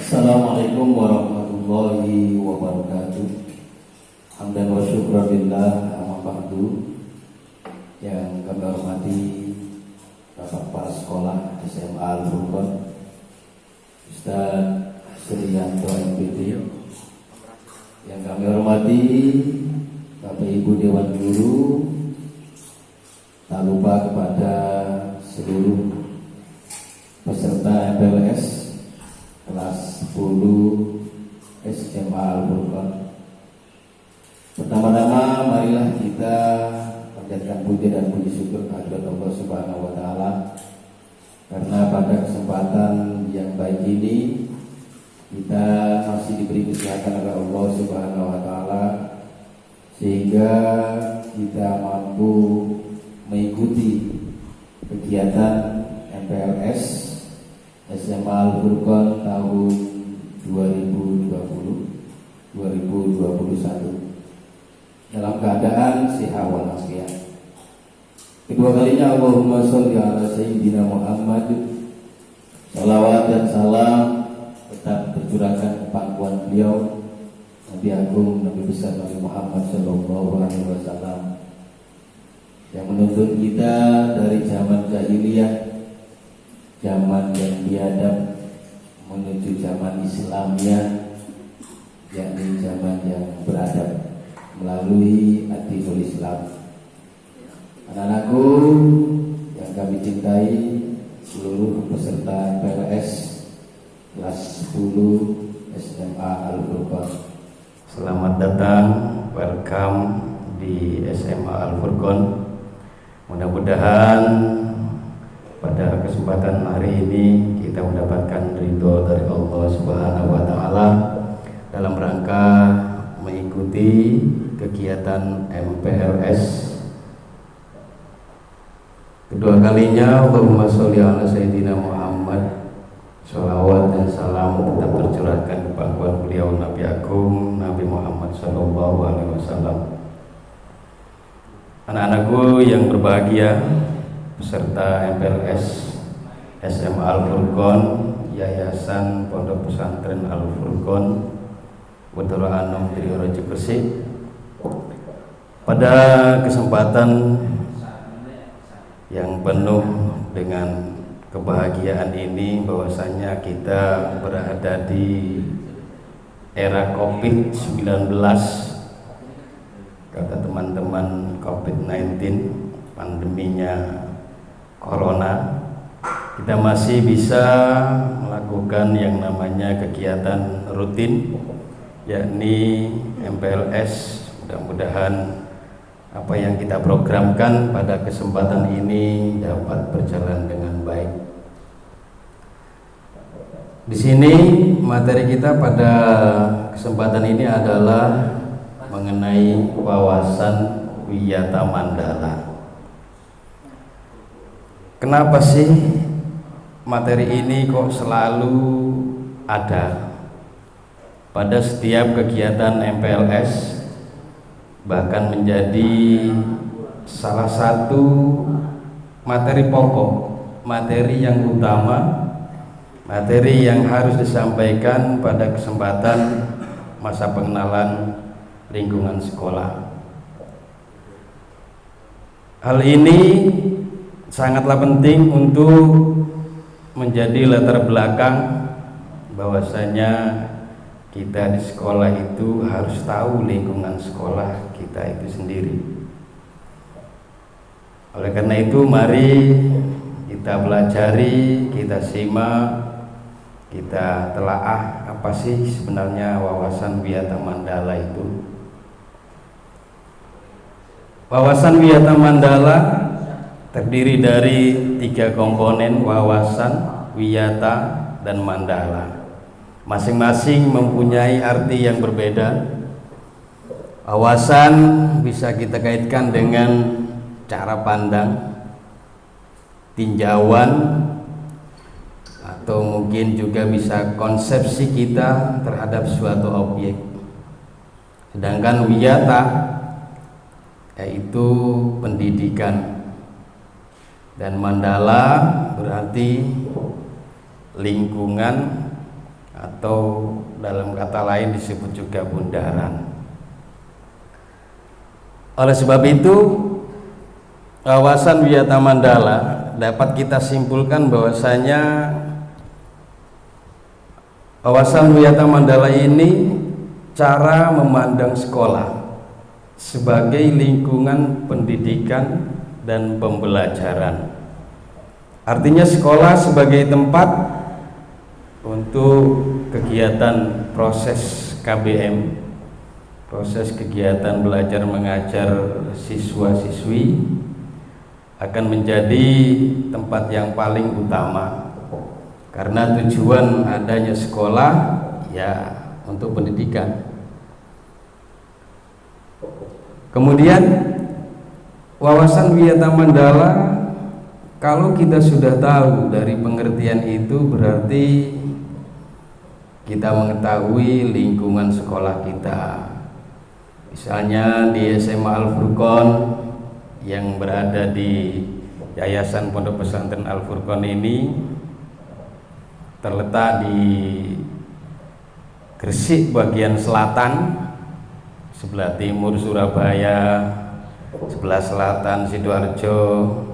Assalamualaikum warahmatullahi wabarakatuh. Hamdan wa syukran lillah, amma ba'du. Yang kami hormati Bapak Kepala Sekolah SMA Al-Furqon, Ustaz Suryanto MPD. Yang kami hormati Bapak Ibu Dewan Guru, tak lupa kepada seluruh peserta MPLS kelas 10 SMA Al-Furqon. Pertama-tama marilah kita panjatkan puji dan puji syukur kehadirat Allah Subhanahu wa taala, karena pada kesempatan yang baik ini kita masih diberi kesehatan oleh Allah Subhanahu wa taala, sehingga kita mampu mengikuti kegiatan MPLS SMA Al-Furqon tahun 2021 dalam keadaan sehat walafiat. Kedua kalinya Allahumma sholli ala sayyidina Muhammad. Salawat dan salam tetap tercurahkan ke pangkuan beliau, Nabi Agung, Nabi besar Nabi Muhammad sallallahu alaihi wasallam, yang menuntun kita dari zaman jahiliyah, zaman yang biadab, menuju zaman Islamnya, yakni zaman yang beradab melalui Adinul Islam. Anak-anakku yang kami cintai, seluruh peserta MPLS kelas 10 SMA Al-Furqon, selamat datang, welcome di SMA Al-Furqon. Mudah-mudahan pada kesempatan hari ini kita mendapatkan ridho dari Allah Subhanahu wa taala dalam rangka mengikuti kegiatan MPLS. Kedua kalinya Allahumma sholli ala sayyidina Muhammad. Sholawat dan salam tetap tercurahkan ke pangkuan beliau Nabi Agung, Nabi Muhammad sallallahu alaihi wasallam. Anak-anakku yang berbahagia, peserta MPLS SMA Al-Furqon, Yayasan Pondok Pesantren Al-Furqon, Putra Anom Triorojo Gresik. Pada kesempatan yang penuh dengan kebahagiaan ini, bahwasanya kita berada di era COVID-19, kata teman-teman, COVID-19, pandeminya Corona, kita masih bisa melakukan yang namanya kegiatan rutin, yakni MPLS. Mudah-mudahan apa yang kita programkan pada kesempatan ini dapat berjalan dengan baik. Di sini materi kita pada kesempatan ini adalah mengenai wawasan Wiyata Mandala. Kenapa sih materi ini kok selalu ada pada setiap kegiatan MPLS, bahkan menjadi salah satu materi pokok, materi yang utama, materi yang harus disampaikan pada kesempatan masa pengenalan lingkungan sekolah. Hal ini sangatlah penting untuk menjadi latar belakang bahwasanya kita di sekolah itu harus tahu lingkungan sekolah kita itu sendiri. Oleh karena itu, mari kita pelajari, kita simak, kita telaah apa sih sebenarnya wawasan Wiyata Mandala itu. Wawasan Wiyata Mandala terdiri dari 3 komponen: wawasan, wiyata, dan mandala. Masing-masing mempunyai arti yang berbeda. Wawasan bisa kita kaitkan dengan cara pandang, tinjauan, atau mungkin juga bisa konsepsi kita terhadap suatu objek. Sedangkan wiyata yaitu pendidikan, dan mandala berarti lingkungan atau dalam kata lain disebut juga bundaran. Oleh sebab itu, kawasan wisata Mandala dapat kita simpulkan bahwasanya kawasan wisata Mandala ini cara memandang sekolah sebagai lingkungan pendidikan dan pembelajaran. Artinya sekolah sebagai tempat untuk kegiatan proses KBM, proses kegiatan belajar mengajar siswa-siswi, akan menjadi tempat yang paling utama, karena tujuan adanya sekolah ya untuk pendidikan. Kemudian wawasan wisata Mandala, kalau kita sudah tahu dari pengertian itu, berarti kita mengetahui lingkungan sekolah kita. Misalnya di SMA Al-Furqon yang berada di Yayasan Pondok Pesantren Al-Furqon ini terletak di Gresik bagian selatan, sebelah timur Surabaya, sebelah selatan Sidoarjo,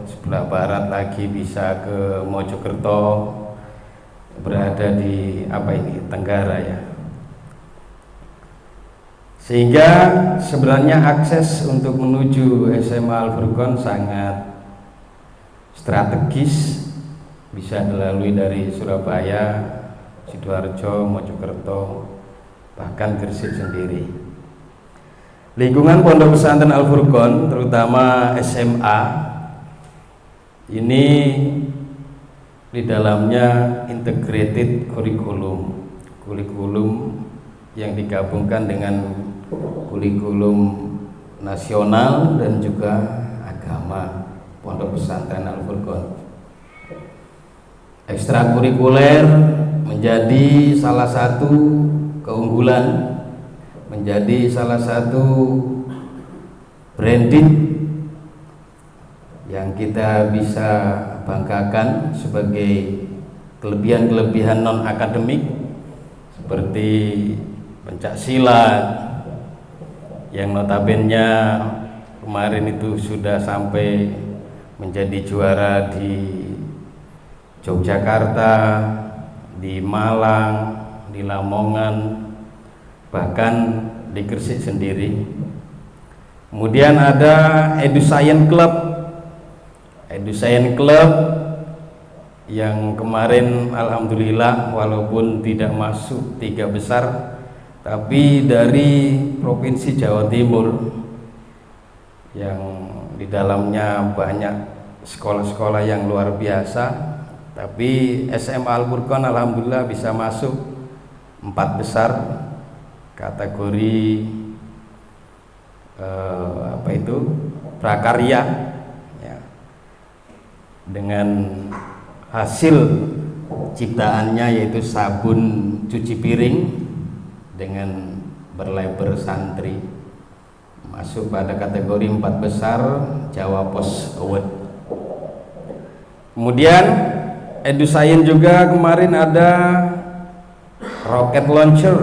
sebelah barat lagi bisa ke Mojokerto, berada di Tenggara ya. Sehingga sebenarnya akses untuk menuju SMA Al-Furqon sangat strategis, bisa dilalui dari Surabaya, Sidoarjo, Mojokerto, bahkan Gresik sendiri. Lingkungan Pondok Pesantren Al-Furqon, terutama SMA, ini di dalamnya integrated kurikulum yang digabungkan dengan kurikulum nasional dan juga agama Pondok Pesantren Al-Furqon. Ekstrakurikuler menjadi salah satu keunggulan, menjadi salah satu branding yang kita bisa banggakan sebagai kelebihan-kelebihan non akademik, seperti pencak silat yang notabene kemarin itu sudah sampai menjadi juara di Yogyakarta, di Malang, di Lamongan, bahkan di Gresik sendiri. Kemudian ada EduScience Club yang kemarin alhamdulillah walaupun tidak masuk 3 besar, tapi dari Provinsi Jawa Timur yang di dalamnya banyak sekolah-sekolah yang luar biasa, tapi SMA Al-Furqon alhamdulillah bisa masuk 4 besar kategori prakarya ya, dengan hasil ciptaannya yaitu sabun cuci piring dengan berlabel santri, masuk pada kategori 4 besar Jawa Pos Award. Kemudian EduScience juga kemarin ada rocket launcher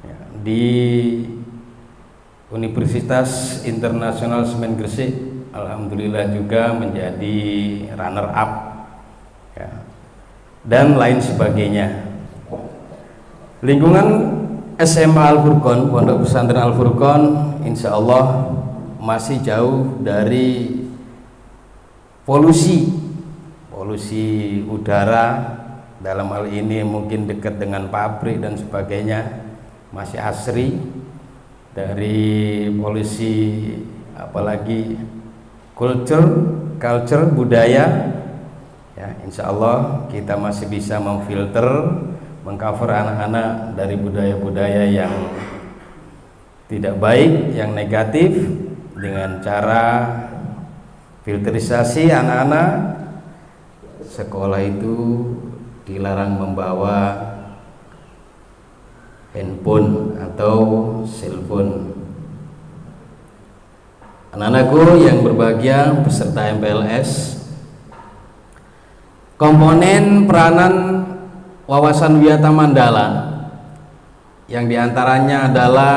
ya, di Universitas Internasional Semen Gresik, alhamdulillah juga menjadi runner up ya, dan lain sebagainya. Lingkungan SMA Al-Furqon, Pondok Pesantren Al-Furqon, insya Allah masih jauh dari polusi udara. Dalam hal ini mungkin dekat dengan pabrik dan sebagainya, masih asri dari polusi, apalagi culture budaya ya. Insya Allah kita masih bisa memfilter, mengcover anak-anak dari budaya-budaya yang tidak baik, yang negatif, dengan cara filterisasi anak-anak. Sekolah itu dilarang membawa handphone atau cellphone. Anak-anakku yang berbahagia, peserta MPLS, komponen peranan wawasan Wiyata Mandala yang diantaranya adalah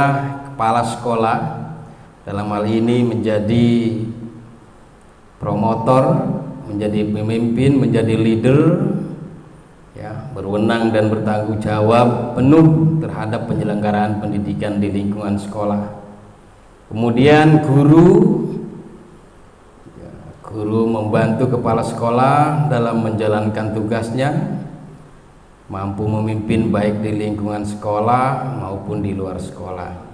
kepala sekolah, dalam hal ini menjadi promotor, menjadi pemimpin, menjadi leader, ya, berwenang dan bertanggung jawab penuh terhadap penyelenggaraan pendidikan di lingkungan sekolah. Kemudian guru membantu kepala sekolah dalam menjalankan tugasnya, mampu memimpin baik di lingkungan sekolah maupun di luar sekolah.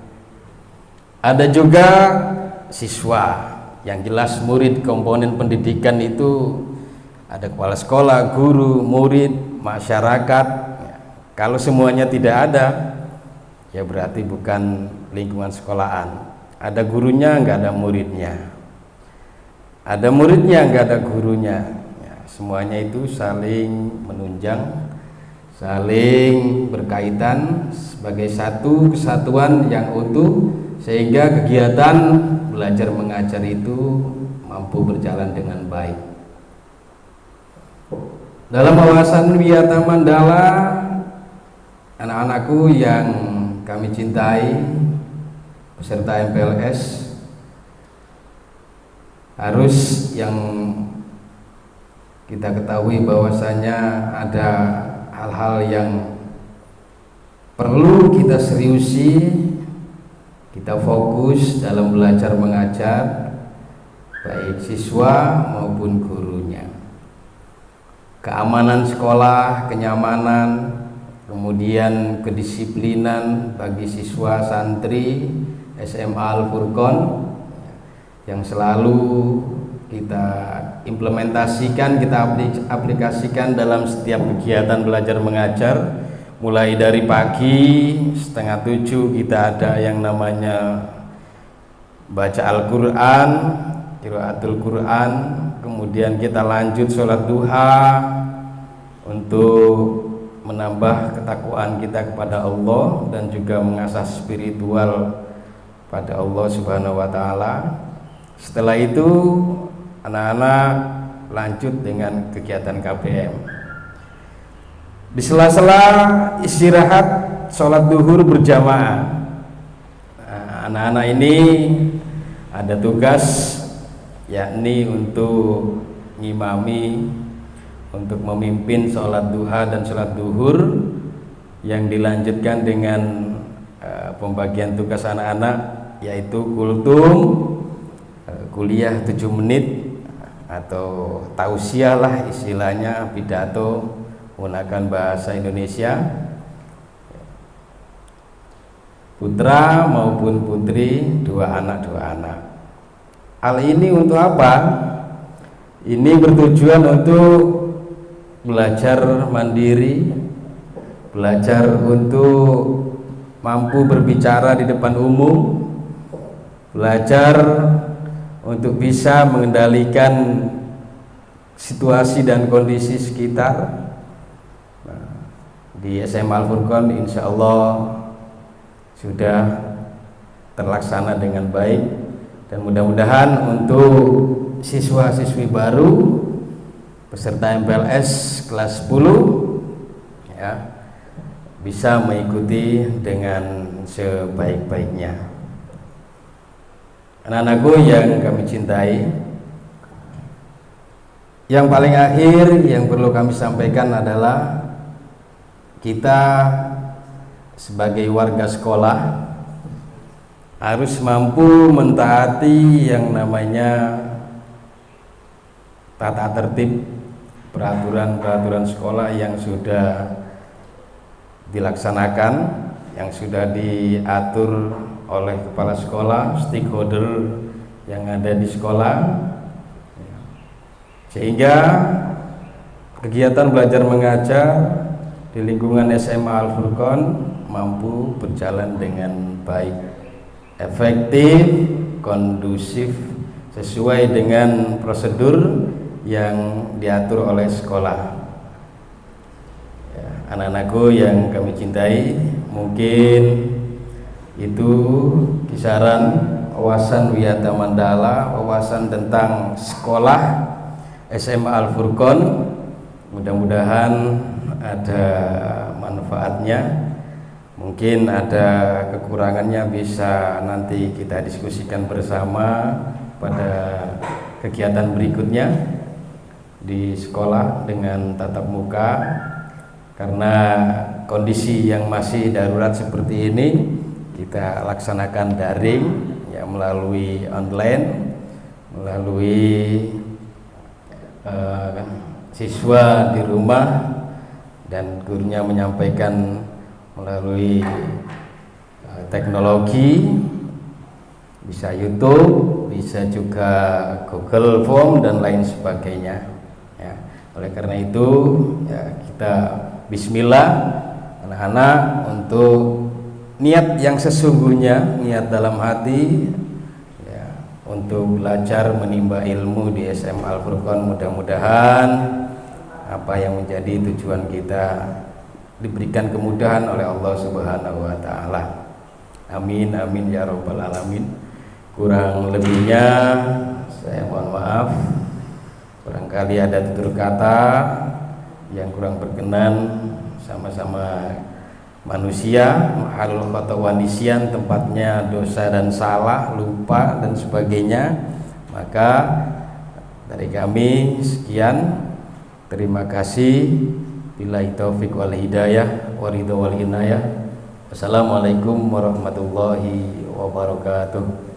Ada juga siswa, yang jelas murid. Komponen pendidikan itu ada kepala sekolah, guru, murid, masyarakat. Kalau semuanya tidak ada, ya berarti bukan lingkungan sekolahan. Ada gurunya, nggak ada muridnya. Ada muridnya, nggak ada gurunya. Ya, semuanya itu saling menunjang, saling berkaitan sebagai satu kesatuan yang utuh, sehingga kegiatan belajar mengajar itu mampu berjalan dengan baik. Dalam wawasan Wiyata Mandala, anak-anakku yang kami cintai, peserta MPLS, harus yang kita ketahui bahwasanya ada hal-hal yang perlu kita seriusi, kita fokus dalam belajar mengajar, baik siswa maupun gurunya. Keamanan sekolah, kenyamanan, kemudian kedisiplinan bagi siswa santri SMA Al-Furqon yang selalu kita implementasikan, kita aplikasikan dalam setiap kegiatan belajar mengajar. Mulai dari pagi 6:30 kita ada yang namanya baca Al-Quran, qiraatul Quran, kemudian kita lanjut sholat duha untuk menambah ketakwaan kita kepada Allah dan juga mengasah spiritual pada Allah Subhanahu wa taala. Setelah itu anak-anak lanjut dengan kegiatan KBM. Di sela-sela istirahat sholat duhur berjamaah, anak-anak ini ada tugas, yakni untuk ngimami, untuk memimpin sholat duha dan sholat duhur, yang dilanjutkan dengan pembagian tugas anak-anak, yaitu kultum, kuliah 7 menit atau tausiah lah istilahnya, pidato menggunakan bahasa Indonesia, putra maupun putri, 2 anak. Hal ini untuk apa? Ini bertujuan untuk belajar mandiri, belajar untuk mampu berbicara di depan umum, belajar untuk bisa mengendalikan situasi dan kondisi sekitar. Di SMA Al-Furqon insya Allah sudah terlaksana dengan baik, dan mudah-mudahan untuk siswa-siswi baru peserta MPLS kelas 10 ya, bisa mengikuti dengan sebaik-baiknya. Anak-anakku yang kami cintai, yang paling akhir yang perlu kami sampaikan adalah kita sebagai warga sekolah harus mampu mentaati yang namanya tata tertib, peraturan-peraturan sekolah yang sudah dilaksanakan, yang sudah diatur oleh kepala sekolah, stakeholder yang ada di sekolah, sehingga kegiatan belajar mengajar di lingkungan SMA Al-Furqon mampu berjalan dengan baik, efektif, kondusif, sesuai dengan prosedur yang diatur oleh sekolah. Ya, anak-anakku yang kami cintai, mungkin itu kisaran wawasan Wiyata Mandala, wawasan tentang sekolah SMA Al-Furqon. Mudah-mudahan ada manfaatnya. Mungkin ada kekurangannya, bisa nanti kita diskusikan bersama pada kegiatan berikutnya di sekolah dengan tatap muka. Karena kondisi yang masih darurat seperti ini, kita laksanakan daring ya, melalui online, melalui siswa di rumah dan gurunya menyampaikan melalui teknologi, bisa YouTube, bisa juga Google Form dan lain sebagainya ya. Oleh karena itu ya, kita bismillah anak-anak untuk niat yang sesungguhnya, niat dalam hati ya, untuk belajar menimba ilmu di SMA Al Furqon. Mudah-mudahan apa yang menjadi tujuan kita diberikan kemudahan oleh Allah Subhanahu wa taala. Amin amin ya rabbal alamin. Kurang lebihnya saya mohon maaf. Barangkali ada tutur kata yang kurang berkenan, sama-sama manusia, mahalul khata wa nisyan, tempatnya dosa dan salah, lupa dan sebagainya. Maka dari kami sekian, terima kasih. Billahi taufiq wal hidayah wa ridha wal inayah. Wassalamualaikum warahmatullahi wabarakatuh.